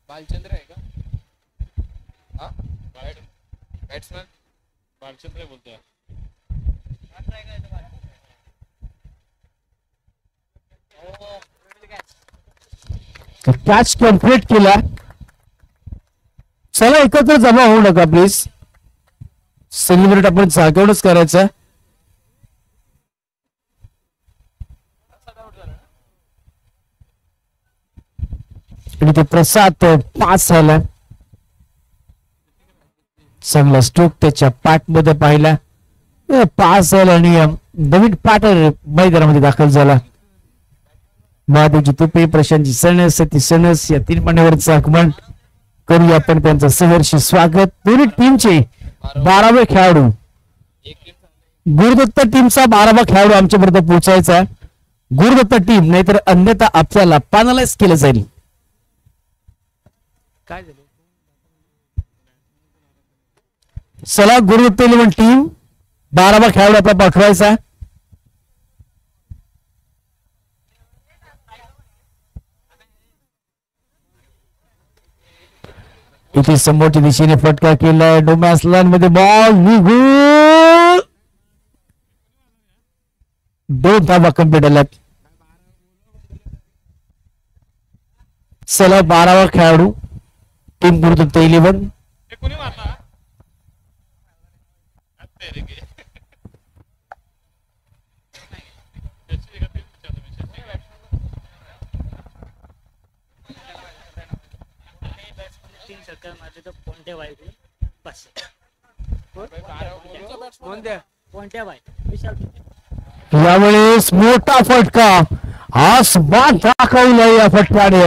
बालचंद्र आहे का? हा बॅट्समॅन बालचंद्र बोलतोय. कॅच कंप्लीट केला. चला एकत्र जमा होऊ नका प्लीज. सेलिब्रेट आपण जागेवरच करायचं. आणि ते प्रसाद पास झाला. चांगला स्ट्रोक त्याच्या पाठमध्ये पाहिला. पास झाला आणि नवीन पाटर मैदानामध्ये दाखल झाला. महादेवजी तुपे, प्रशांतजी सणस, सतीश सणस या तीन मान्यवरांचं आगमन करूया आपण. त्यांचं सहर्षी स्वागत. दोन्ही टीमचे 12वे खेळाडू, गुरुदत्त टीमचा 12वा खेळाडू आमच्यापर्यंत पोहोचायचा. गुरुदत्त टीम, नाहीतर अन्यथा आपल्याला पॅनलाइज केलं जाईल. काय झालं? चला गुरुदत्त 11 टीम 12वा खेळाडू आपला पाठवायचा. इथे समोरच्या दिशेने फटका केलाय. डोमॅस लाईन मध्ये बॉल निघून 2 धावा कंप्लीट आल्यात. चला 12वा खेळाडू टीम गुरुदत्त 11. यावेळेस मोठा फटका आसमान दाखवला. या फटक्याने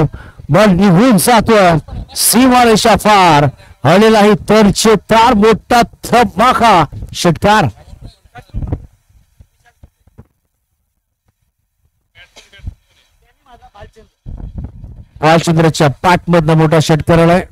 बॉल निघून जातोय. सीमारेषा फार आलेला आहे. तरचेतार मोठा धमाका षटकार. बालचंद्रच्या पाठमधनं मोठा षटकार आलाय.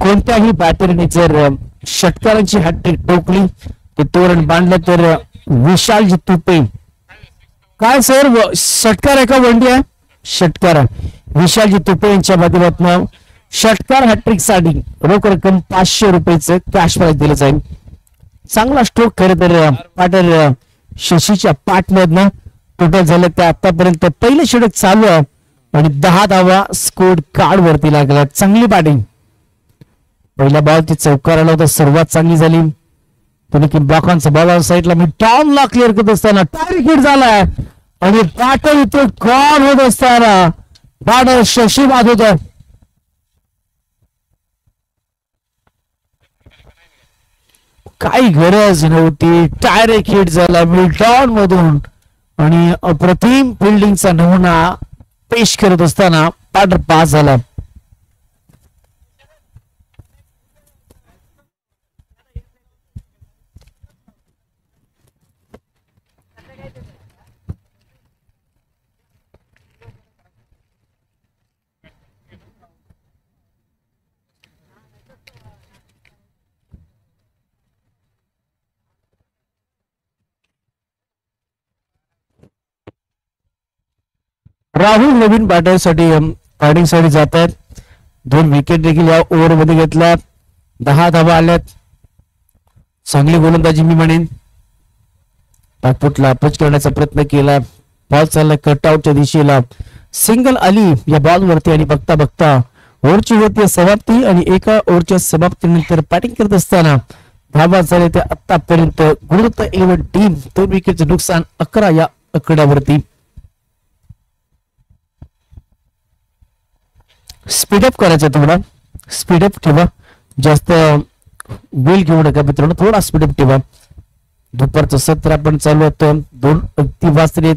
कोणत्याही बॅटरने जर षटकारांची हॅट्रिक ठोकली ते तोरण बांधलं तर विशालजी तुपे. काय सर, षटकार आहे का वनडे आहे? षटकार. विशालजी तुपे यांच्या माध्यमातून षटकार हॅट्रिक साठी रोख रक्कम 500 रुपयाचं कॅश प्राइज दिलं जाईल. चांगला स्ट्रोक खरं तर पाटर शशीच्या पाठमधनं टोटल झालं. त्या आतापर्यंत पहिलं षटक चालू आहे आणि 10 धावा स्कोर कार्ड वरती लागला. चांगली बॅटिंग. पहिला बॉल ती चौकार आला होता, सुरुवात चांगली झाली. तुम्ही ब्लॉकांचा बॉल साईडला मी टॉमला क्लिअर करत असताना डायरेक्ट हिट झालाय आणि बॅटर इथे गॉल होत असताना बॅटर शशी बाद होत. काही गरज नव्हती. डायरेक्ट हिट झाला मिडटाउन मधून आणि अप्रतिम फिल्डिंगचा नमुना पेश करत असताना बॅटर पास झाला. राहुल नवीन बॅटरसाठी बॅटिंगसाठी जात आहेत. 2 विकेट देखील या ओव्हर मध्ये घेतल्या. 10 धावा आल्यात. चांगली गोलंदाजी मी म्हणेन. पाठपुटला अप्रोच करण्याचा प्रयत्न केला. बॉल चालला कटआउटच्या दिशेला. सिंगल आली या बॉल वरती आणि बघता बघता ओव्हरची होती समाप्ती आणि एका ओव्हरच्या समाप्तीनंतर बॅटिंग करत असताना धावा झाले ते आतापर्यंत गुरुदत्त 11 टीम 2 विकेटचं नुकसान 11 या आकड्यावरती. स्पीडअप करायचं, थोडा स्पीडअप ठेवा. जास्त वेळ घेऊ नका मित्रांनो, थोडा स्पीडअप ठेवा. दुपारचं सत्र आपण चालू होतं. 2 अगदी वाजले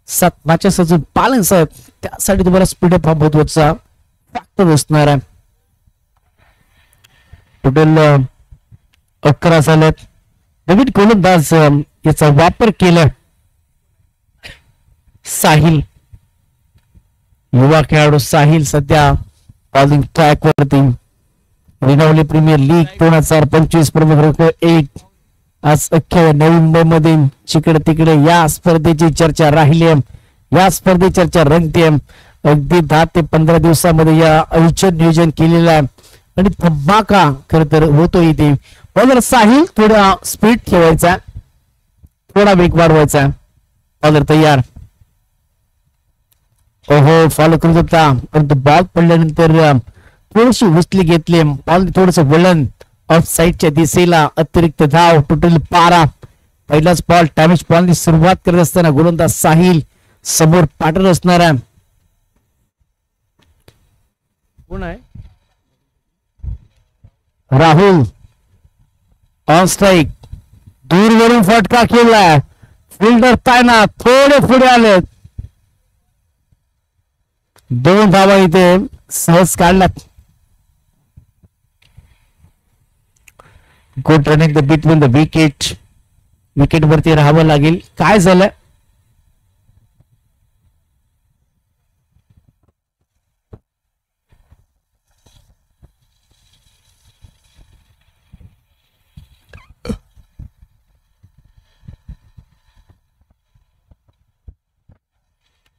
7 मॅचेस अजून बॅलन्स आहेत. त्यासाठी तुम्हाला स्पीडअप हा महत्वाचा फॅक्टर असणार आहे. टोटल 11 झालेत. नवीन गोलंदाज याचा वापर केला साहिल. युवा खेळाडू साहिल सध्या बॉलिंग ट्रॅक वरती रिनवली प्रीमियर लीग 2025 प्रमुख 1 आज अख्ख्या नवी मुंबईमध्ये जिकडे तिकडे या स्पर्धेची चर्चा राहिली या स्पर्धेची चर्चा रंगते अगदी 10 ते 15 दिवसामध्ये या आयोजन नियोजन केलेलं आहे आणि धमाका खर तर होतो इथे बॉलर साहिल थोडा स्पीड ठेवायचा थोडा वेग वाढवायचा बॉलर तयार ओहो फॉलो करत होता परंतु बॉल पडल्यानंतर थोडीशी उचली घेतली बॉल थोडस वळण ऑफ साईडच्या दिशेला अतिरिक्त धाव टोटल 12 पहिलाच बॉल डॅमेज बॉलनी सुरुवात करत असताना गोलंदाज साहिल समोर पाठर असणारा कोण आहे राहुल ऑन स्ट्राईक दूरवरून फटका केला फिल्डर तायना थोडे पुढे आले 2 धावा इथे सहज काढल्यात good running the between the wicket वरती राहावं लागेल काय झालं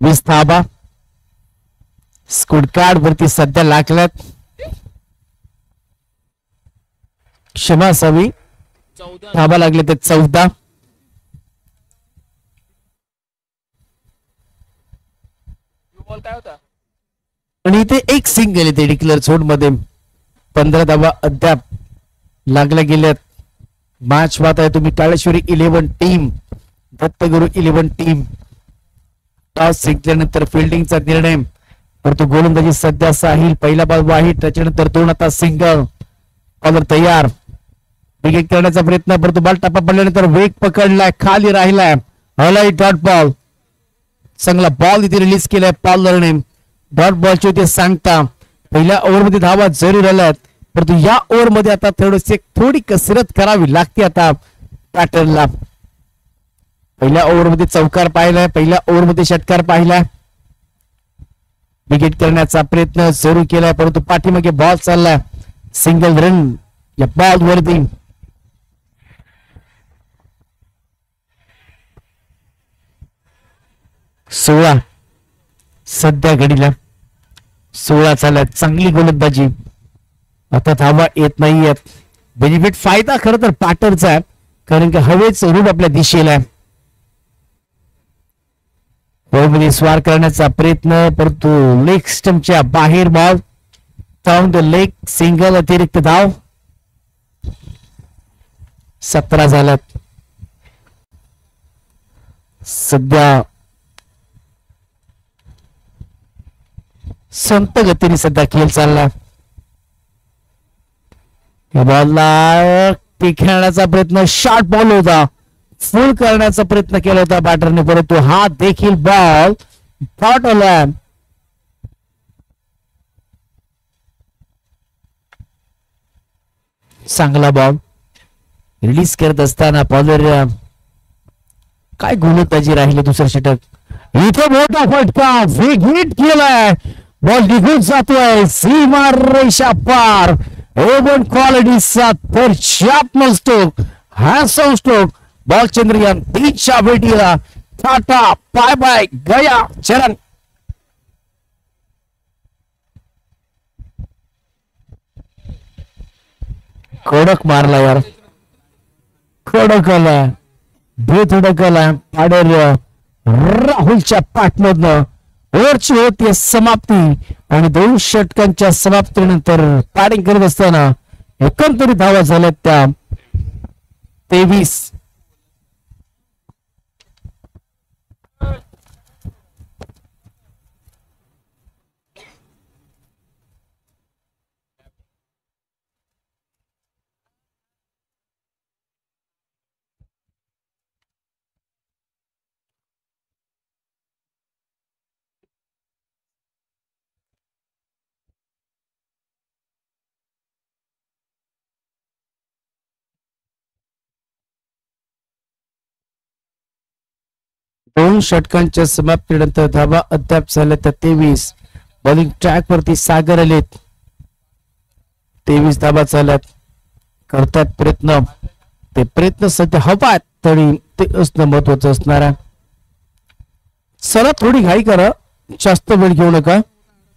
वीस धाबा स्कोर कार्ड वरती सध्या लागल्यात क्षमा असावी 14 धाबा लागले ते 14 बॉल काय होता आणि इथे एक सिंगल येते डिक्लेअर झोन मध्ये 15 धाबा अद्याप लागल्या गेल्यात मॅच पाहत आहे तुम्ही Kaleshwari 11 team Dattaguru 11 team toss जिंकल्यानंतर फिल्डिंगचा निर्णय परंतु गोलंदाजी सध्या साहिल पहिला बॉल वाहिट त्याच्यानंतर 2 आता सिंगल बॉलर तयार विकेट करण्याचा प्रयत्न परंतु बॉल टप्पा पडल्यानंतर वेग पकडलाय खाली राहिलाय हलाय डॉट बॉल चांगला बॉल इथे रिलीज केलाय बॉलरने डॉट बॉलची इथे सांगता पहिल्या ओव्हरमध्ये धावा जरूर आल्यात परंतु या ओव्हरमध्ये आता थोडी कसरत करावी लागते आता बॅटरला पहिल्या ओव्हरमध्ये चौकार पाहिलाय पहिल्या ओव्हरमध्ये षटकार पाहिलाय विकेट करण्याचा प्रयत्न जरूर केलाय परंतु पाठीमागे बॉल चाललाय सिंगल रन या बॉल वरती 16 सध्या घडीला 16 चालत चांगली गोलंदाजी आता धावा येत नाहीयेत बेनिफिट फायदा खरं तर पाटरचा आहे कारण की हवेच रूट आपल्या दिशेला आहे बॉलमध्ये स्वार करण्याचा प्रयत्न परंतु लेग स्टंपच्या बाहेर ball down the leg single अतिरिक्त धाव 17 झाल्यात सध्या संत गतीने सध्या खेळ चालला या बॉलला खेळण्याचा प्रयत्न शॉर्ट बॉल होता फुल करण्याचा प्रयत्न केला होता बॅटरने परंतु हा देखील बॉल थॉट आला चांगला बॉल रिलीज करत असताना बॉलर काय गोलंदाजी राहिली दुसरं षटक इथे मोठा फटका विकेट केलाय बॉल निघून जातोय सीमा रेषा पार ओवन क्वालिटीचा तर शार्पनल stroke handsome stroke ball Chandrayaan 3च्या भेटीला टाटा बाय बाय गया चरण कडक मारला यार कडक आला भेट उडकला पाडेल राहुलच्या पाठमधनं ओव्हरची होती समाप्ती आणि 2 षटकांच्या समाप्तीनंतर बॅटिंग करत असताना एकंदरीत धावा झाल्यात त्या 23 2 षटकांच्या समाप्तीनंतर धावा अद्याप झाल्या त्या 23 बॉलिंग ट्रॅक वरती सागर आलेत. 23 धाबा चालत करतात प्रयत्न. ते प्रयत्न सध्या हवात तरी ते असणं महत्वाचं असणार आहे. चला थोडी घाई करा, जास्त वेळ घेऊ नका.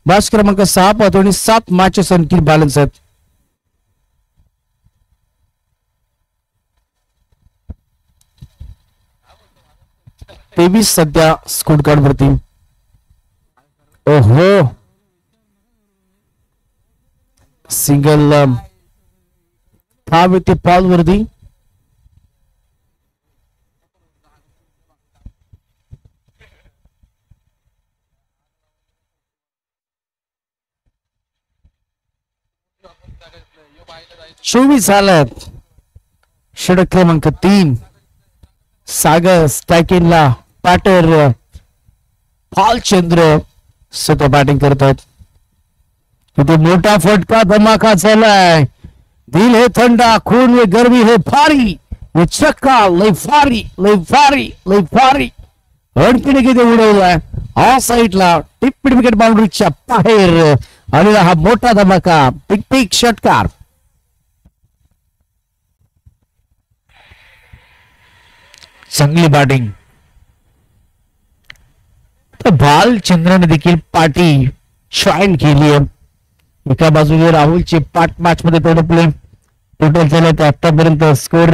बॅच क्रमांक 6 पाहतो आणि 7 मॅचेस आणखी बॅलन्स आहेत. तेवीस सध्या स्कोर कार्ड वरती. ओहो, सिंगल थांब येते पॉल वरती. चोवीस झाल्यात. षटक क्रमांक 3 सागर स्टॅकिनला पॅटर भालचंद्र स्वतः बॅटिंग करतात. इथे मोठा फटका धमाका झालाय. दिल है थंडा, खून में गर्मी है भारी. ये चक्का लय भारी, लय भारी, लय भारी. आणखीन किती उडवलाय ऑफ साईडला टिप्पी विकेट बाउंड्रीच्या बाहेर आलेला हा मोठा धमाका. पिक पिक षटकार. चांगली बॅटिंग. भालचंद्रने देखील पार्टी जॉईन केली आहे. एका बाजूने राहुलचे 5 मॅच मध्ये टोटल टोटल झालेत आतापर्यंत स्कोर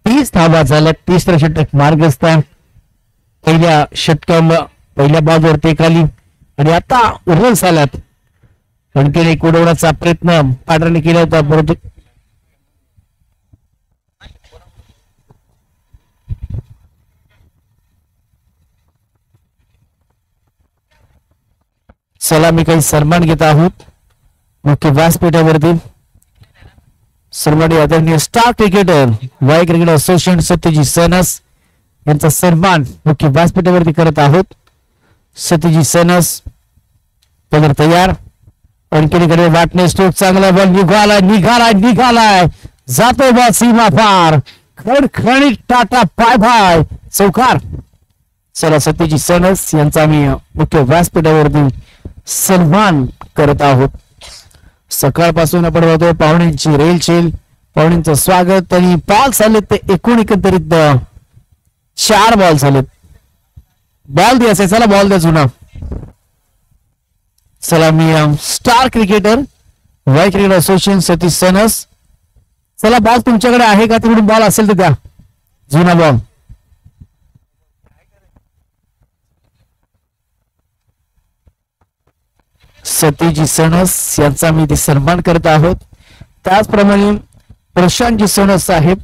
30 धावा झाल्या. 30 षटक मार्गस्थ आहे. पहिल्या पहिल्या बॉलवर ते खाली आणि आता रन्स आल्यात. आणखीन एक उडवण्याचा प्रयत्न पाटराने केला होता परंतु चला मी काही सन्मान घेत आहोत मुख्य व्यासपीठावरती. सन्मानी आदरणीय स्टार क्रिकेटर वाय क्रिकेट असोसिएशन सत्यजित सैनस यांचा सन्मान मुख्य व्यासपीठावरती करत आहोत. सत्यजित सैनस पदर तयार. आणखीकडे वाटणे स्ट्रोक चांगला बॉल निघालाय निघालाय निघालाय जातोय बॉल सीमा पार. खणखणीत टाटा पाय भाय चौकार. चला सत्यजित सैनस यांचा आम्ही मुख्य व्यासपीठावरती सन्मान करत आहोत. सकाळपासून आपण बघतोय पाहुण्यांची रेलचेल, पाहुण्यांचं स्वागत आणि बॉल झाले ते एकंदरीत 4 बॉल झालेत. बॉल द्यायचा, चला बॉल द्या जुना. चला मी स्टार क्रिकेटर वाय क्रिकेट असोसिएशन सतीश सैनस. चला बॉल तुमच्याकडे आहे का? तिकडून बॉल असेल तर द्या जुना बॉल. सतीजी सैनस यांचा मी इथे सन्मान करत आहोत. त्याचप्रमाणे प्रशांतजी सैनस साहेब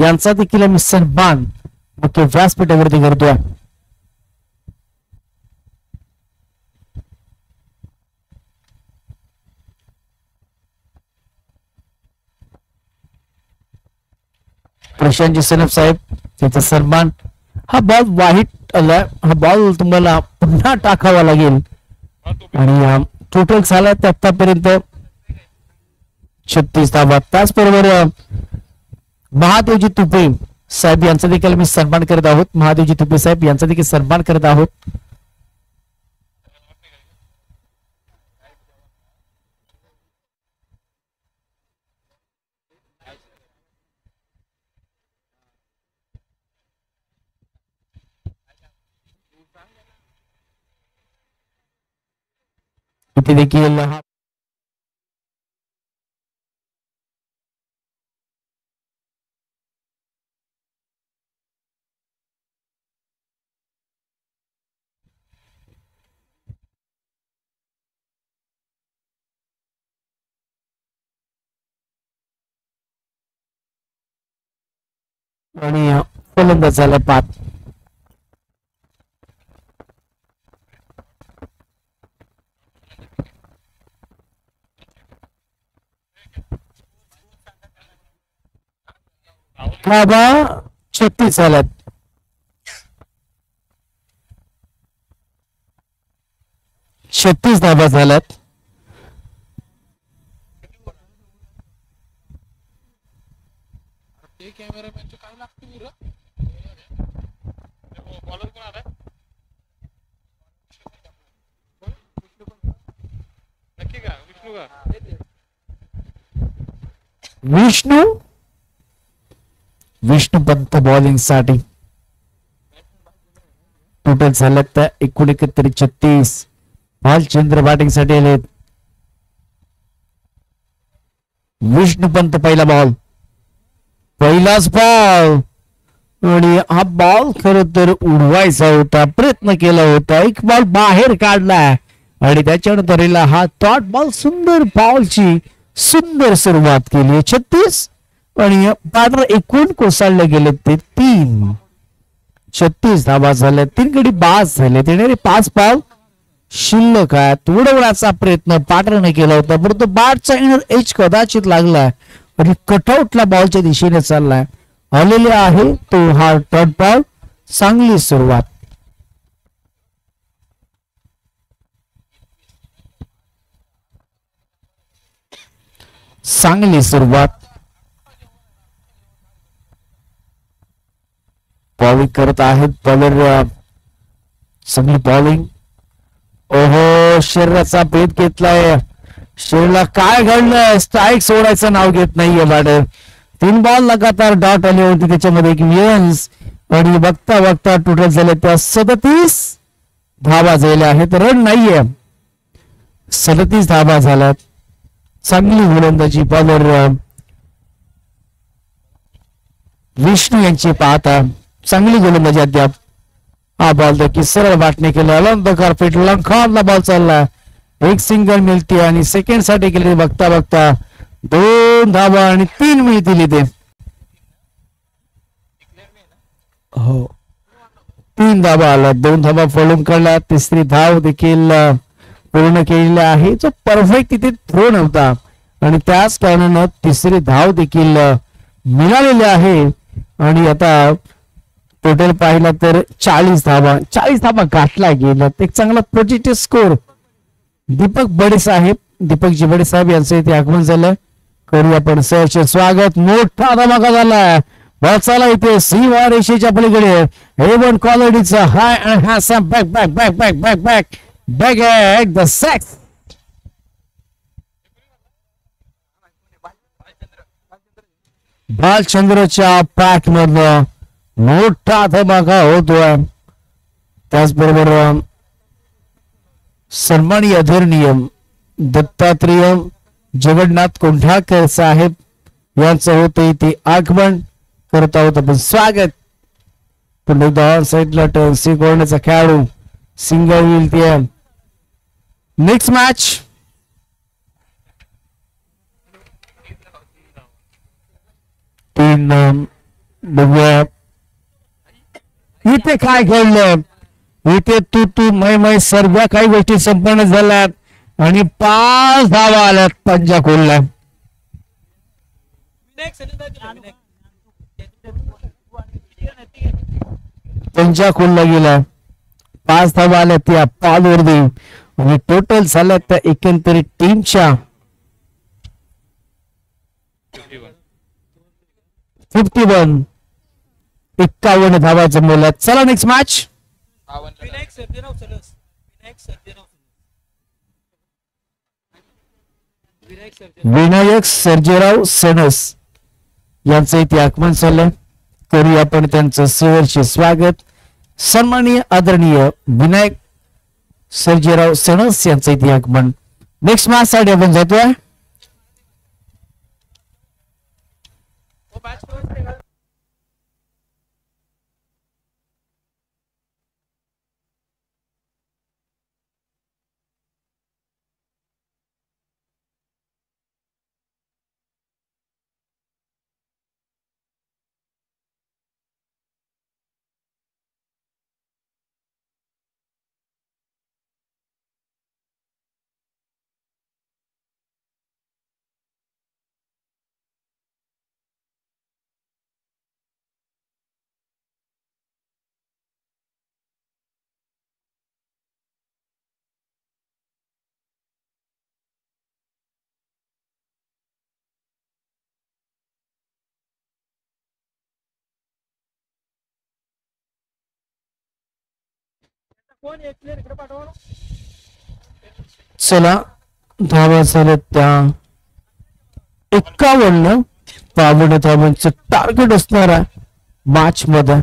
यांचा देखील मी सन्मान मुख्य व्यासपीठावरती करतोय. प्रशांतजी सैनस साहेब यांचा सन्मान. हा बॉल वाईट आलाय. हा बॉल तुम्हाला पुन्हा टाकावा लागेल आणि टोटल झाला ते आतापर्यंत 36 धावा. त्याचबरोबर महादेवजी तुपे साहेब यांचा देखील मी सन्मान करत आहोत. महादेवजी तुपे साहेब यांचा देखील सन्मान करत आहोत. इथे देखील आणि फलंदाज झाला 5. धावा 36 झाल्यात. धावा झाल्यात. कॅमेरामॅनचे काय लागते बॉलर कोण आलाय? विष्णू विष्णुपंत बॉलिंग साठी टोटल झालं तर 39 भालचंद्र बॅटिंग साठी आलेत. विष्णुपंत पहिला बॉल, पहिलाच बॉल आणि हा बॉल खर तर उडवायचा होता, प्रयत्न केला होता, एक बॉल बाहेर काढला आणि त्याच्यानंतर हा टॉट बॉल सुंदर बॉलची सुंदर सुरुवात केली. 36 आणि पात्र एकूण कोसळले गेले ते 3. 36 धावा झाल्या, 3 गडी बाद झाले. येणारे 5 बॉल शिल्लक आहेत. उडवण्याचा प्रयत्न पाटरने केला होता, परंतु बॅटचा इनर एज कदाचित लागलाय आणि कटआउटला बॉलच्या दिशेने चाललाय. आलेले आहे तो हा टॉट बॉल. चांगली सुरुवात, चांगली सुरुवात. बॉलिंग करत आहेत बॉलर, चांगली बॉलिंग. ओहो, शरीराचा भेद घेतलाय. शरीराला काय घडलं, स्ट्राईक सोडायचं नाव घेत नाहीये बॅटर. 3 बॉल लगातार डॉट आले होते, त्याच्यामध्ये एक विलियम्स आणि बघता बघता टोटल झाले त्या 37 धावा झाल्या आहेत. रन नाहीये, 37 धावा झाल्यात. चांगली गोलंदाजी बॉलर विष्णू यांची पाहता, चांगली गोलंदाजी अद्याप. हा बॉल देखील सरळ वाटणे केलं, अलॉंग द कार्पेट लंखावला बॉल चालला. एक सिंगल मिळते आणि सेकंड साठी गेले बघता बघता 2 धावा आणि 3 मिळतील इथे. हो, 3 धावा आल्या, 2 धावा फॉलोन काढल्या, तिसरी धाव देखील पूर्ण केलेली आहे. जो परफेक्ट तिथे थ्रो नव्हता आणि त्याच कारणानं तिसरी धाव देखील मिळालेली आहे. आणि आता टोटल पाहिला तर 40 धावा गाठला गेला. एक चांगला पॉझिटिव्ह स्कोर. दीपक बडे साहेब, दीपकजी बडे साहेब यांचं इथे आगमन झालं. करूया आपण सहर्ष स्वागत. मोठा धमाका झाला, वाचायला इथे सीमा रेषेच्या पलीकडे A1 क्वालिटीचा high and handsome back back back back back back back at the सेक्स. भालचंद्रच्या पॅक मधनं मोठा धमाका होतोय. त्याचबरोबर सन्माननीय आदरणीय दत्तात्रेय जगन्नाथ कोंढाळकर साहेब यांचं होतं इथे आगमन करत आहोत आपण. स्वागत. पुन्हा साईडला टर्न सी करण्याचा खेळाडू सिंगल होईल ते. नेक्स्ट मॅच बघूया इथे काय घडलं. इथे तू मै सर्व काही गोष्टी संपन्न झाल्यात आणि 5 धावा आल्यात पंजाकोलला. पंजाकोलला गेला, 5 धावा आल्या त्या पालवरती आणि टोटल झाल्या त्या एकंदरीत टीमच्या 51 धावा जमवल्या. चला नेक्स्ट मॅच. विनायक सर्जेराव सणस यांचं इथे आगमन झालं. करूया आपण त्यांचं सहर्ष स्वागत. सन्माननीय आदरणीय विनायक सर्जेराव सणस यांचं इथे आगमन. नेक्स्ट मॅच साठी आपण जातोय. चला धावा झाल्या त्या 51. 52 धावांचं टार्गेट असणार आहे मॅच मध्ये.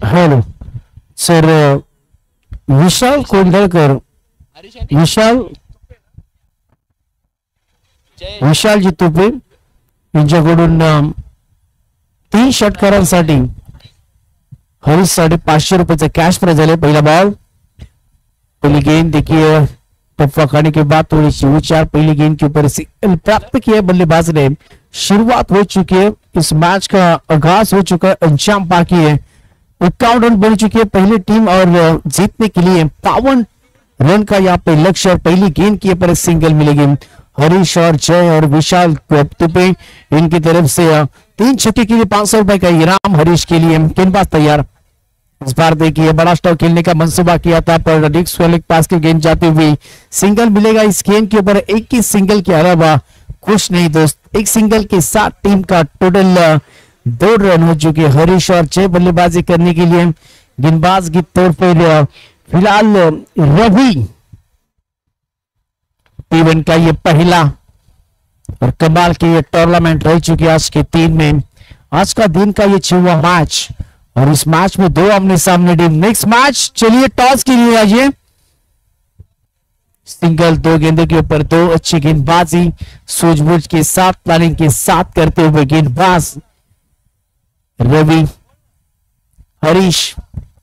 हॅलो सर, विशाल कोंढळकर, हरीश आणि विशाल जय विशालजी तुपे यांच्याकडून 3 षटकारांसाठी हरीश 550 रुपये कैश प्राइज है। पहला बॉल, पहली गेंद देखिए टप्पा खाने के बाद थोड़ी सी विचार, पहली गेंद के ऊपर सिग्नल प्राप्त किया बल्लेबाज ने। शुरुआत हो चुकी है, इस मैच का आगाज हो चुका है, अंजाम बाकी है। 51 रन बन चुकी है पहली टीम और जीतने के लिए 52 रन का यहाँ पे लक्ष्य और पहली गेंद के ऊपर सिंगल मिलेगी। हरीश और जय और विशाल तुपे इनकी तरफ से 3 छक्के के लिए 500 रुपए का इनाम हरीश के लिए। गेंदबाज तैयार, इस बार देखिए बड़ा स्टॉक खेलने का मंसूबा किया था पर रिक्स वाले पास की गेंद जाती हुई सिंगल मिलेगा इस गेंद के ऊपर। एक ही सिंगल के अलावा कुछ नहीं दोस्त, एक सिंगल के साथ टीम का टोटल 2 रन हो चुके। हरीश और जय बल्लेबाजी करने के लिए गेंदबाज के तौर पर फिलहाल रवि। टीवन का ये पहला और कमाल की ये टूर्नामेंट रह चुकी है आज के 3 में। आज का दिन का ये 6वां मैच और इस मैच में 2 आमने सामने टीम। नेक्स्ट मैच, चलिए टॉस के लिए आइए। सिंगल 2 गेंदों के ऊपर 2 अच्छी गेंदबाजी सूझबूझ के साथ प्लानिंग के साथ करते हुए गेंदबाज रवि। हरीश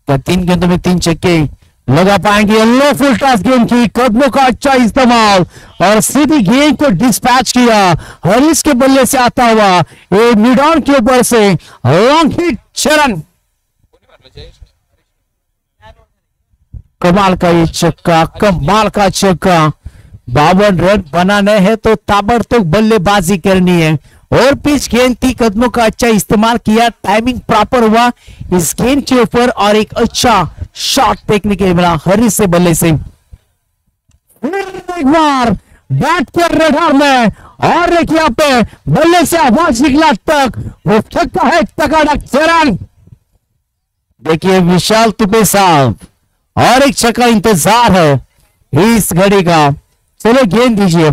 का 3 गेंदों में 3 छक्के लगा पाएंगे। लो फुल टॉस गेंद की, कदमों का अच्छा इस्तेमाल और सीधी गेंद को डिस्पैच किया। हरीश के बल्ले से आता हुआ एक मिड ऑन के ऊपर से लॉन्ग हिट चरण। कमाल का ये छक्का, कमाल का छक्का। 52 रन बनाने हैं तो ताबड़तोड़ बल्लेबाजी करनी है और पिच गेंद थी, कदमों का अच्छा इस्तेमाल किया, टाइमिंग प्रॉपर हुआ इस गेंद के ऊपर और एक अच्छा शॉट फेंकने के लिए मिला हरीश से बल्ले से। एक बार बैट के रडार में और एक यहाँ पे बल्ले से आवाज निकला तक वो छक्का है, तगड़क चरण। देखिए विशाल तुपे साहब और एक छक्का इंतजार है इस घड़ी का। चलो गेंद दीजिए,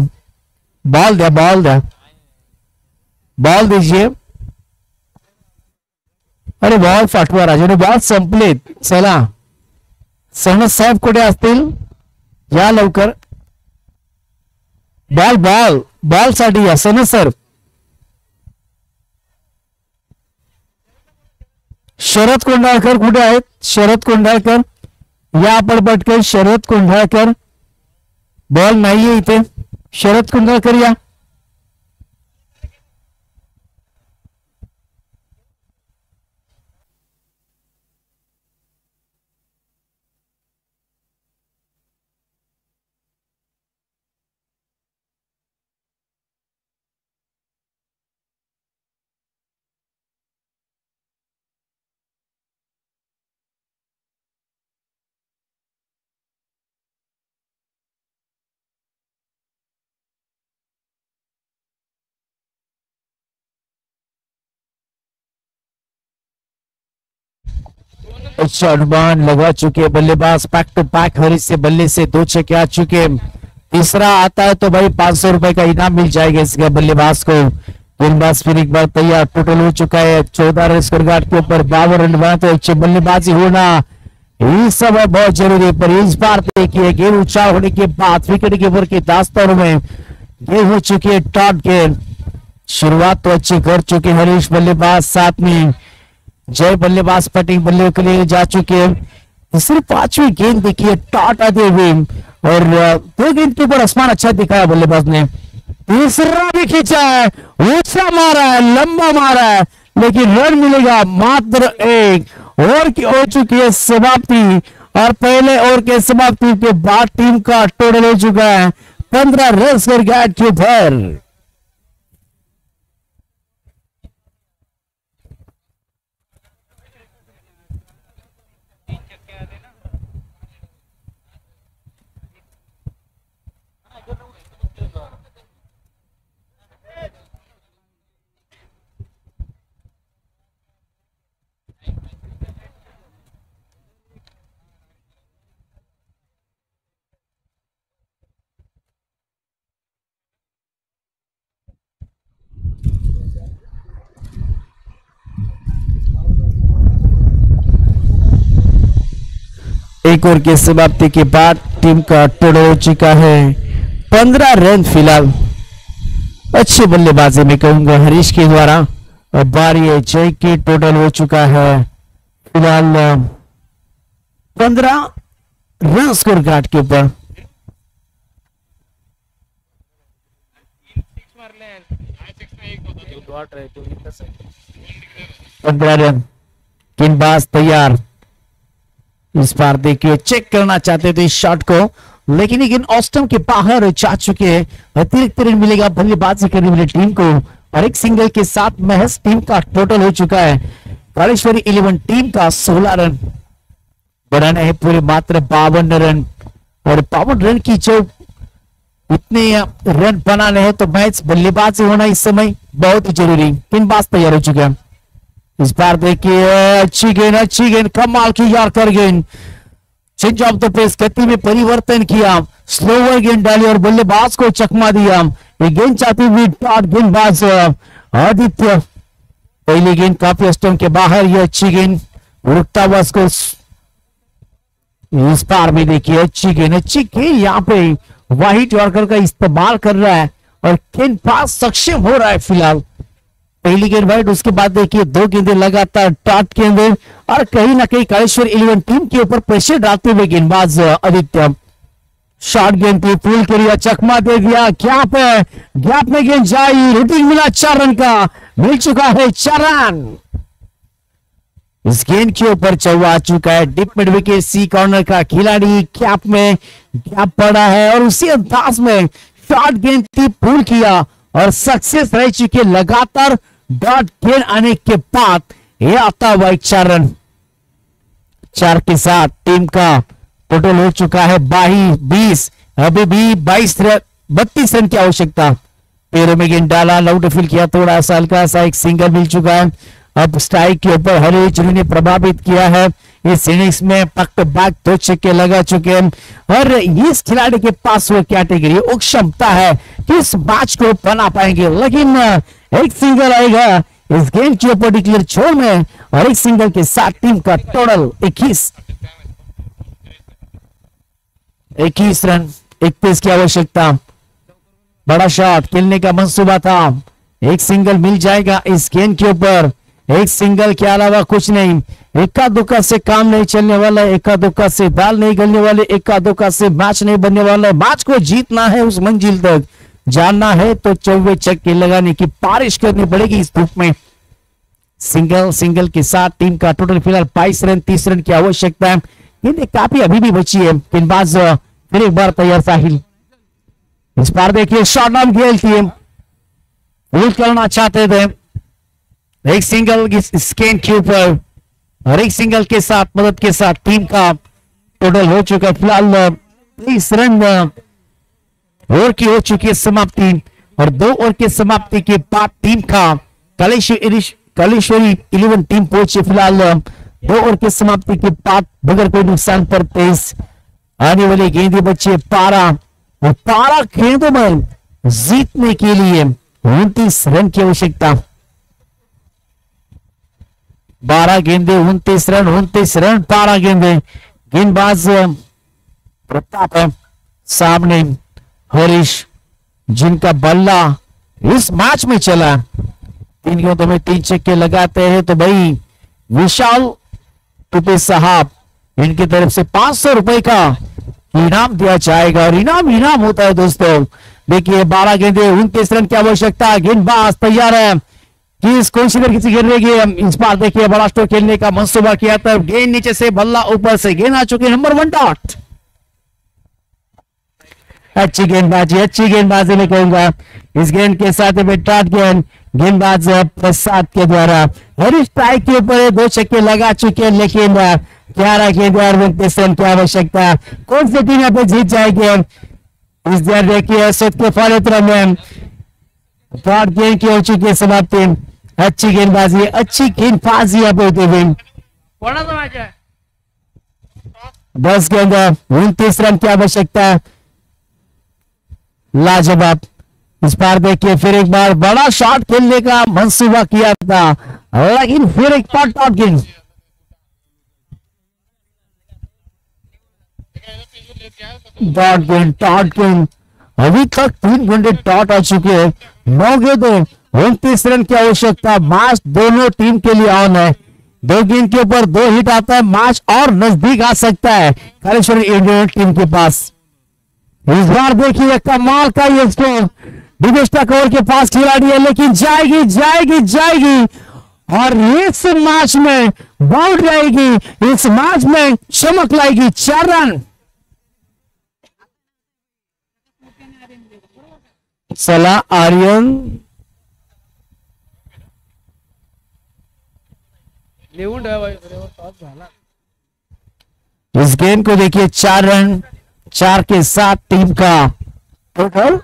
बॉल दे, बॉल दे, बॉल दीजिए। अरे बॉल फाटवा राजाने, बॉल संपलेत। चला सहनद साहेब कुठे असतील, या लवकर। बॉल बॉल बॉल साठी या सहनद सर। शरद कोंडाळकर कुठे आहेत? शरद कोंडाळकर या पटपटकर शरद कुंढाळकर बॉल नाहीये इथे. शरद कुंढाळकर या. शॉटबान लगा चुके बल्लेबाज. बैक टू बैक हरीश से बल्ले से 2 छक्के आ चुके. तीसरा आता है तो भाई 500 रुपए का इनाम मिल जाएगा इसके बल्लेबाज को. गेंदबाज फिर एक बार तैयार. टोटल हो चुका है 14 रन स्कोर गार्ड के ऊपर. 52 रन बना तो अच्छी बल्लेबाजी होना ये सब बहुत जरूरी है. पर इस बार देखिए गेंद ऊंचा होने के बाद विकेट कीपर के दास्तानों में गेंद हो चुकी है टॉट गेंद. शुरुआत तो अच्छी कर चुके हरीश बल्लेबाज. साथ में जय बल्लेबाज पटिंग बल्ले के लिए जा चुके हैं. तीसरी 5वीं गेंद देखिए टॉट आते हुए और 2 गेंद के ऊपर आसमान अच्छा दिखाया बल्लेबाज ने. तीसरा भी खींचा है. ऊंचा मारा है. लंबा मारा है. लेकिन रन मिलेगा मात्र 1. ओवर की हो चुकी है समाप्ति. और पहले ओवर के समाप्ति के बाद टीम का टोटल हो चुका है 15 रन स्कोर गार्ड के ऊपर. एक ओवर की समाप्ति के बाद टीम का टोटल हो चुका है 15 रन. फिलहाल अच्छी बल्लेबाजी में कहूंगा हरीश के द्वारा. और बारी है जय की. टोटल हो चुका है फिलहाल 15 रन स्कोर गार्ड के ऊपर. 15 रन. गेंदबाज तैयार. इस बार देखिए चेक करना चाहते थे इस शॉट को लेकिन ऑस्टम के बाहर जा चुके हैं. अतिरिक्त रन मिलेगा बल्लेबाजी करने वाली टीम को. और एक सिंगल के साथ महज टीम का टोटल हो चुका है कालेश्वरी 11 टीम का 16 रन. बढ़ाना है पूरे मात्र 52 रन. और 52 रन की जो इतने रन बनाने हैं तो मैच बल्लेबाजी होना इस समय बहुत ही जरूरी. गेंदबाज तैयार हो चुके हैं. इस बार देखिए अच्छी गेंद कमाल की यार्कर गेंद. चेंज ऑफ द पेस गति में परिवर्तन किया. स्लोवर गेंद डाली और बल्लेबाज को चकमा दिया. ये गेंद चाहती हुई डॉट गेंदबाज आदित्य. पहली गेंद काफी स्टंप के बाहर. ये अच्छी गेंद रुकता हुआ इसको. इस बार भी देखिए अच्छी गेंद यहाँ पे वाइट यॉर्कर का इस्तेमाल कर रहा है और गेंदबाज सक्षम हो रहा है फिलहाल. पहली गेंद वाइट. उसके बाद देखिए 2 गेंदें लगातार टॉट के अंदर. और कहीं ना कहीं कालेश्वर 11 टीम के ऊपर प्रेशर डालते हुए गेंदबाज आदित्य. शॉर्ट गेंद पे फुल करिया. चकमा दे दिया. गैप में गेंद जाई. रेटिंग मिला 4 रन का. मिल चुका है 4 रन. इस गेंद के ऊपर चौवा आ चुका है. डिप मिड विकेट सी कॉर्नर का खिलाड़ी कैप में गैप पड़ा है और उसी अंदाज में शॉर्ट गेंद की फुल किया और सक्सेस रह चुके. लगातार डॉट गेंद आने के बाद ये आता हुआ 4 रन. 4 के साथ टीम का टोटल हो चुका है 20. अभी भी 32 रन की आवश्यकता. पैरों में गेंद डाला. लाउड फील किया. थोड़ा सा हल्का सा एक सिंगल मिल चुका है. अब स्ट्राइक के ऊपर हरीश ने प्रभावित किया है. इस इनिंग्स में बैक टू बैक 2 छक्के लगा चुके हैं और इस खिलाड़ी के पास वो कैटेगरी वो क्षमता है कि इस मैच को बना पाएंगे. लेकिन एक सिंगल आएगा इस गेम के ऊपर डिक्लेयर छोड़ में और एक सिंगल के साथ टीम का टोटल 21 रन. 31 की आवश्यकता. बड़ा शॉट खेलने का मंसूबा था. एक सिंगल मिल जाएगा इस गेंद के ऊपर. एक सिंगल के अलावा कुछ नहीं। इक्का दुक्का से काम नहीं चलने वाला, इक्का दुक्का से दाल नहीं गलने वाले, इक्का दुक्का से मैच नहीं बनने वाला है। मैच को जीतना है, उस मंजिल तक जानना है तो 24 छक्के लगाने की बारिश करनी पड़ेगी इस धूप में। सिंगल सिंगल के साथ टीम का टोटल फिलहाल 22 रन, 30 रन की आवश्यकता है। गेंदें काफी अभी भी बची है। गेंदबाज फिर एक बार तैयार साहिल। इस बार देखिए शॉट डाउन खेल टीम उल्ट करना चाहते थे। एक सिंगल इस गेंद के ऊपर और एक सिंगल के साथ मदद के साथ टीम का टोटल हो चुका है फिलहाल 23 रन। ओवर की हो चुकी है समाप्ति और 2 ओवर की समाप्ति के बाद टीम का कालेश्वरी 11 टीम पहुंची फिलहाल 2 ओवर की समाप्ति के बाद बगैर कोई नुकसान पर 23 आने वाली गेंदें बची है 12 और 12 गेंदों में जीतने के लिए 29 रन की आवश्यकता। 12 गेंदे 29 रन, 29 रन 12 गेंदे। गेंदबाज प्रताप है सामने, हरीश जिनका बल्ला इस मैच में चला। 3 गेंदों में 3 छक्के लगाते हैं तो भाई विशाल टुपे साहब इनकी तरफ से 500 रुपए का इनाम दिया जाएगा और इनाम होता है दोस्तों। देखिए 12 गेंदे 29 रन की आवश्यकता। गेंदबाज तैयार है कि इस कौन सी किसी गिर रही इस बार देखिए बड़ा स्ट्रोक खेलने का मंसूबा किया था। गेंद नीचे से बल्ला ऊपर से, गेंद आ चुकी नंबर 1 डॉट। अच्छी गेंदबाजी में कहूंगा। इस गेंद के साथ में डॉट गेंदबाज प्रसाद के द्वारा हरीश स्ट्राइक के ऊपर 2 छक्के लगा चुके हैं लेकिन 11 गेंद और 29 रन की आवश्यकता। कौन सी टीम यहाँ पे जीत जाएगी? इस बार देखिए सुद के फॉलो में डॉट गेंद की हो चुकी है समाप्ति। अच्छी गेंदबाजी यहाँ पे होते हुए 10 गेंद 29 रन की आवश्यकता। लाजवाब। इस बार देखिए फिर एक बार बड़ा शॉट खेलने का मंसूबा किया था लेकिन फिर एक टॉट गेंद। टॉट गेंद अभी तक 3 घंटे टॉट आ चुके हैं। 9 गेंदों 29 रन की आवश्यकता। मैच दोनों टीम के लिए ऑन है। 2 गेंद के ऊपर 2 हिट आता है, मैच और नजदीक आ सकता है कालेश्वरी इंडियन टीम के पास। इस बार देखिए कमाल का ये स्कोर दिवेश कौर के पास खिलाड़ी है लेकिन जाएगी और इस मैच में बाउंड्री आएगी, इस मैच में चमक लाएगी। 4 रन। सलाह आर्यन इस गेंद को देखिए 4 रन, 4 के साथ टीम का टोटल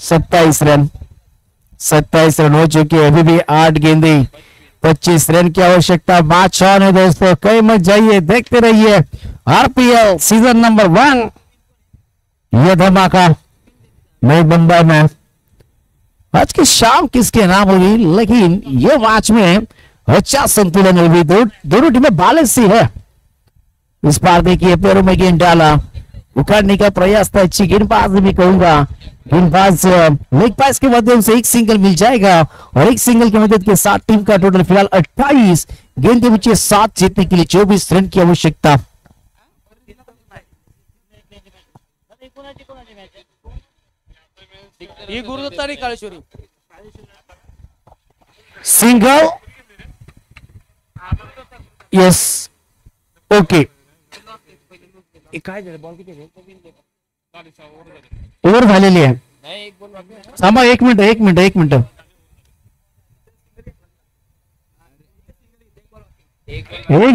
27 रन। 27 रन हो चुके हैं। अभी भी 8 गेंदे 25 रन की आवश्यकता। मैच ऑन है दोस्तों, कहीं मत जाइए, देखते रहिए आरपीएल सीजन नंबर 1। यह धमाका नई मुंबई में आज की शाम किसके नाम होगी लेकिन ये मैच में अच्छा संतुलन होगी। दोनों टीमें बैलेंस सी है। इस बार देखिए पैरों में गेंद डाला, उखाड़ने का प्रयास था। अच्छी गेंदबाज भी कहूंगा। गेंदबाज लेग पास के माध्यम से एक सिंगल मिल जाएगा और एक सिंगल की मदद के साथ टीम का टोटल फिलहाल 28 गेंद के पीछे 7 जीतने के लिए 24 रन की आवश्यकता। ये Gurudatta Kaleshwari single. Yes okay. Over झालेली आहे। थांबा 1 मिनिट। एक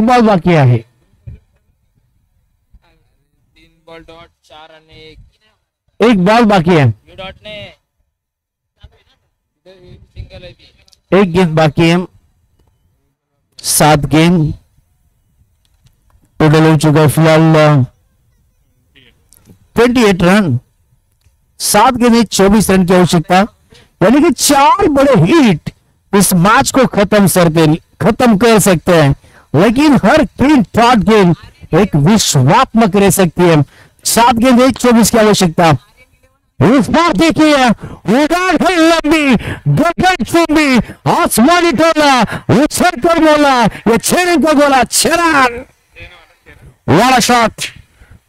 बॉल बाकी आहे। 3 बॉल डॉट 4 आणि 1 बॉल बाकी है। डॉट ने सिंगल है। 1 गेंद बाकी है। 7 गेंद टोटल हो चुका है फिलहाल 28 रन। 7 गेंद 24 रन की आवश्यकता। यानी कि 4 बड़े हिट इस मैच को खत्म कर सकते हैं लेकिन हर गेंद शॉट गेंद एक विश्वात्मक रह सकती है। 7 गेंद 24 की आवश्यकता। इस बार देखिए उड़ान है लंबी, गगनचुंबी, आसमानी टोला उछल कर बोला, ये 6 रन का गोला, 6 रन। वाला शॉट,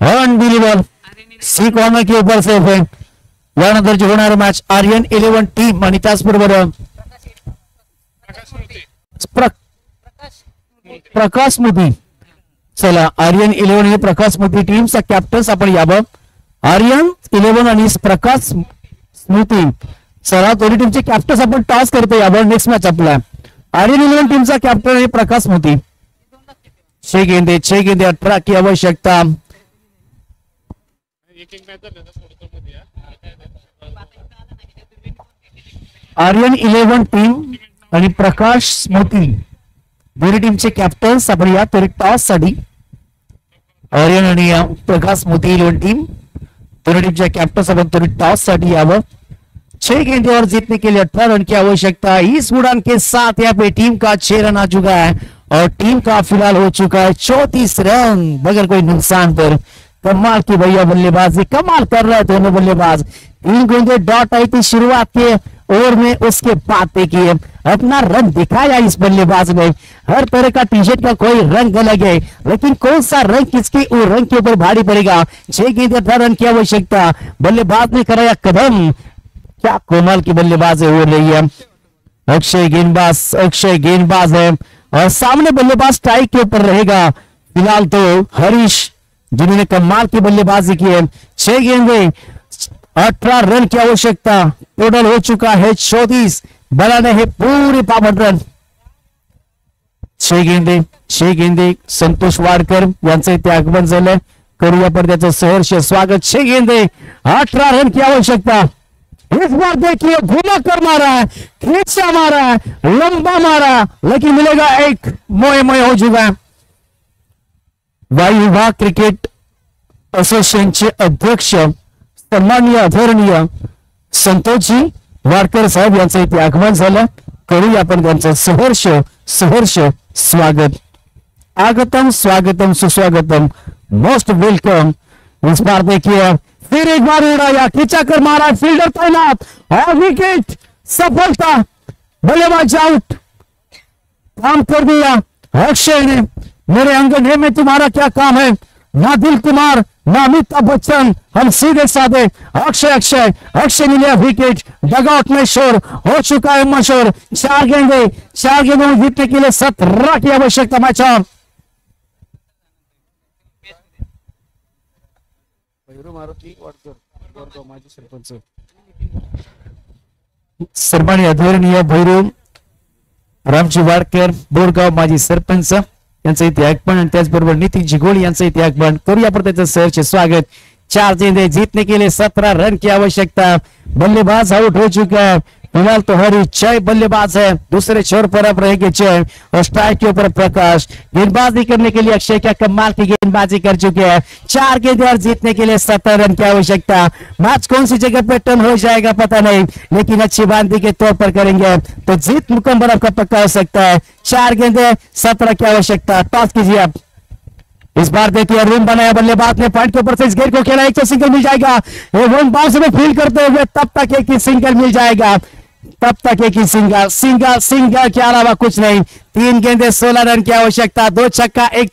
अनबिलीवेबल, सी कॉर्नर के ऊपर से है। यानंतर जे होणारे मॅच आर्यन 11 टीम आणि त्याचबरोबर प्रकाश मोदी. चला आर्यन 11 हे प्रकाश मोदी टीमचा कॅप्टन्स आपण यावं. आर्यन 11 आणि प्रकाश स्मृती, चला दोन्ही टीमचे कॅप्टन्स आपण टॉस करतो यावं. नेक्स्ट मॅच आपला आर्यन 11 टीमचा कॅप्टन आणि प्रकाश मोदी. 6 गेंदे 18 की आवश्यकता. आर्यन 11 टीम आणि प्रकाश स्मृती दोन्ही टीमचे कॅप्टन्स आपण या तरी टॉस साठी. आर्यन आणि प्रकाश स्मृती 11 टीम दोनों टीम कैप्टन अपन तो टॉस साठी आव. 6 गेंदे और जीतने के लिए 18 रन की आवश्यकता. इस उड़ान के साथ यहाँ पे टीम का 6 रन आ चुका है और टीम का फिलहाल हो चुका है 34 रन बगैर कोई नुकसान पर. कमाल की भैया बल्लेबाजी, कमाल कर रहे हैं दोनों बल्लेबाज. 3 गेंदे डॉट आई थी शुरुआत के ओवर में, उसके बाद देखिए अपना रंग दिखाया इस बल्लेबाज ने. हर तरह का टी शर्ट का कोई रंग अलग है, लेकिन कौन सा रंग किसके वो रंग के ऊपर भारी पड़ेगा. 6 गेंदे 18 रन की आवश्यकता. बल्लेबाज ने कराया कदम, क्या कमाल की बल्लेबाज हो रही है. अक्षय गेंदबाज है और सामने बल्लेबाज स्ट्राइक के ऊपर रहेगा. फिलहाल तो हरीश जिन्होंने कमाल की बल्लेबाजी की है. 6 गेंदे 18 रन की आवश्यकता. टोटल हो चुका है 34. बनाने हैं पूरे 52 रन. 6 गेंदे संतोष वाडकर यांचं इथे आगमन झालं. करूया पर त्याचं सहर्ष स्वागत. 6 गेंदे 18 रन की आवश्यकता. इस बार देखिए घुमा कर मारा है, खींचा मारा है, लंबा मारा, लेकिन मिलेगा एक. मोए हो चुका है. वायु विभाग क्रिकेट असोसिएशनचे अध्यक्ष सन्माननीय आदरणीय संतोषजी वाडकर साहेब यांचं इथे आगमन झालं. करूया आपण त्यांचं सहर्ष स्वागत. आगतम स्वागतम सुस्वागतम, मोस्ट वेलकम. इस बार देखिए फिर एक बार उड़ाया, खींचा कर मारा, फील्डर तैनात और विकेट. सफलता, बल्लेबाज आउट. काम कर दिया अक्षय ने. मेरे अंगने में तुम्हारा क्या काम है. ना दिल कुमार ना अमिताभ बच्चन, हम सीधे साधे. अक्षय ने लिया विकेट. डगआउट में शोर हो चुका है मशहूर. 4 गेंदे में जीतने के लिए 17 की आवश्यकता. Match on. सन्माननीय आदरणीय भैरव रामजी वाडकर बोरगाव माजी सरपंच यांचं इथे आगमन आणि त्याचबरोबर नितीन जिगोळी यांचं इथे आगमन. करूया आपण त्याचं सहर्ष स्वागत. 4 गेंदे जीतने के लिए 17 रन की आवश्यकता. बल्लेबाज आउट हो चुका है. फिलहाल तो हरी जय बल्लेबाज है. दूसरे छोर पर अब रहेंगे जय और स्ट्राइक के ऊपर प्रकाश. गेंदबाजी करने के लिए अक्षय क्या कमाल की गेंदबाजी कर चुके हैं. 4 गेंदे और जीतने के लिए 17 रन की आवश्यकता. मैच कौन सी जगह पे टर्न हो जाएगा पता नहीं, लेकिन अच्छी बांधी के तौर पर करेंगे तो जीत मुकम्मल आपका पक्का हो सकता है. 4 गेंदे 17 की आवश्यकता. टॉस कीजिए आप. इस बार देखिए रूम बनाया बल्लेबाज ने, पॉइंट के ऊपर से इस गेंद को खेला. एक तो सिंगल मिल जाएगा. वन बाउंस में फील्ड करते हुए तब तक एक ही सिंगल मिल जाएगा. सिंगल के अलावा कुछ नहीं. 3 गेंदे 16 रन की आवश्यकता. 2 छक्का 1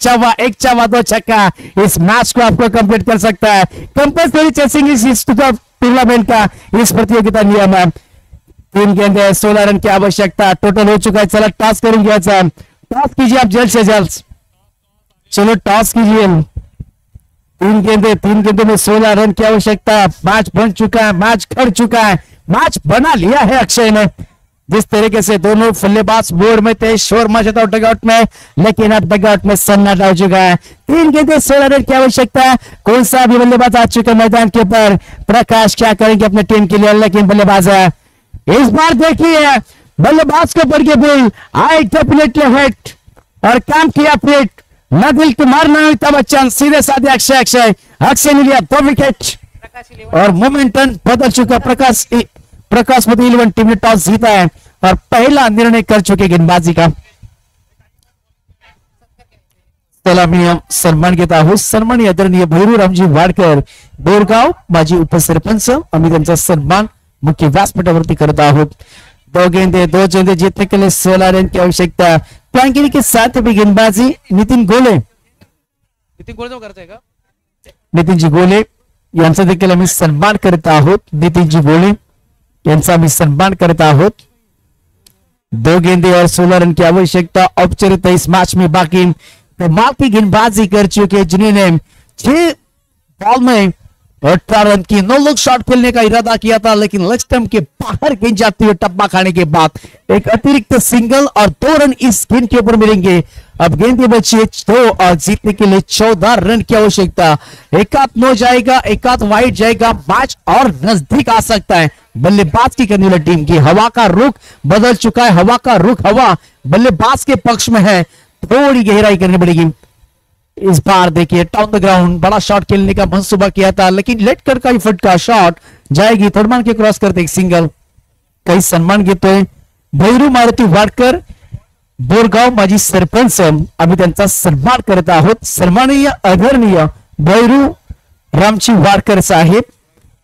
चौवा 2 छक्का इस मैच को आपको कंप्लीट कर सकता है. कंपल्सरी चेसिंग इस टूर्नामेंट का इस प्रतियोगिता नियम है. 3 गेंदे 16 रन की आवश्यकता. टोटल हो चुका है. चलो टॉस करेंगे. टॉस कीजिए आप जल्द से जल्द. चलो टॉस कीजिए. 3 गेंदे में 16 रन की आवश्यकता. मैच बन चुका है, मैच खड़ चुका है, मैच बना लिया है अक्षय ने. जिस तरीके से दोनों बल्लेबाज बोर्ड में थे, शोर मचा था डगआउट में, लेकिन अब डगआउट में सन्नाटा हो चुका है. 3 गेंदे 16 रन की आवश्यकता है. कौन सा भी बल्लेबाज आ चुका मैदान के ऊपर. प्रकाश क्या करेंगे अपने टीम के लिए, लेकिन बल्लेबाज है. इस बार देखिए बल्लेबाज के ऊपर बोल आई डेफिनेटली हिट और काम किया फिट. न दिल कुमार न अमिताभ बच्चन, सीधे साधे अक्षय ने लिया 2 विकेट और मोमेंटम बदल चुका. प्रकाश मोदी 11 टीम ने टॉस जीता है और पहला निर्णय कर चुके गेंदबाजी का. सलामी सन्मान घेत आहोत. सन्मान आदरणीय भैरूरामजी वाडकर बोरगाव माजी उपसरपंच. आम्ही त्यांचा सन्मान मुख्य व्यासपीठावरती करत आहोत. दो गेंदे जीतने के लिए 16 रन की आवश्यकता. फ्लैंकिंग के साथ भी गेंदबाजी नितिन गोले. किती गोल जाऊ करताय का? नितीनजी गोले यांचा देखील आम्ही सन्मान करत आहोत. नितीनजी गोले यांचा आम्ही सन्मान करत आहोत. 2 गेंदे और 16 रन की आवश्यकता. औपचारिकता इस मैच में बाकी. कमाल की गेंदबाजी कर चुके जिन्होंने 6 बॉल में 18 रन की नो लुक शॉट खेलने का इरादा किया था, लेकिन लेग स्टंप के बाहर गेंद जाती हुई टप्पा खाने के बाद एक अतिरिक्त सिंगल और 2 रन इस गेंद के ऊपर मिलेंगे. अब गेंद बची है 2 और जीतने के लिए 14 रन की आवश्यकता. एकाध नो जाएगा, एकाध वाइड जाएगा, मैच और नजदीक आ सकता है. बल्लेबाज की करने वाली टीम की हवा का रुख बदल चुका है. हवा का रुख हवा बल्लेबाज के पक्ष में है. थोड़ी गहराई करनी पड़ेगी. इस बार देखिए टाउन द ग्राउंड बड़ा शॉट खेलने का मंसूबा किया था, लेकिन लेट कर का फटका शॉट जाएगी. थर्ड मान के क्रॉस करते एक सिंगल. काही सन्मान घेतोय भैरू मारुती वाडकर बोरगाव माजी सरपंच. आम्ही त्यांचा सन्मान करत आहोत. सन्माननीय आदरणीय भैरू रामजी वाडकर साहेब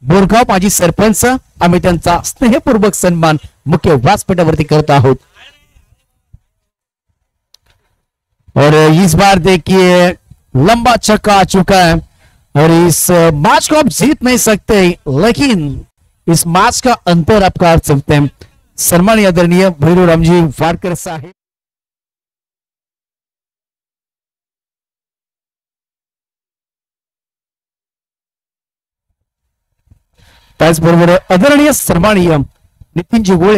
बोरगाव माजी सरपंच. आम्ही त्यांचा स्नेहपूर्वक सन्मान मुख्य व्यासपीठावरती करत आहोत. और इस बार देखिए लंबा छक्का आ चुका है और इस मैच को आप जीत नहीं सकते, लेकिन इस मैच का अंतर आप कर सकते हैं. सन्माननीय आदरणीय भैरू रामजी वाडकर साहेब. त्याचबरोबर आदरणीय सन्माननीय नितीनजी गोळे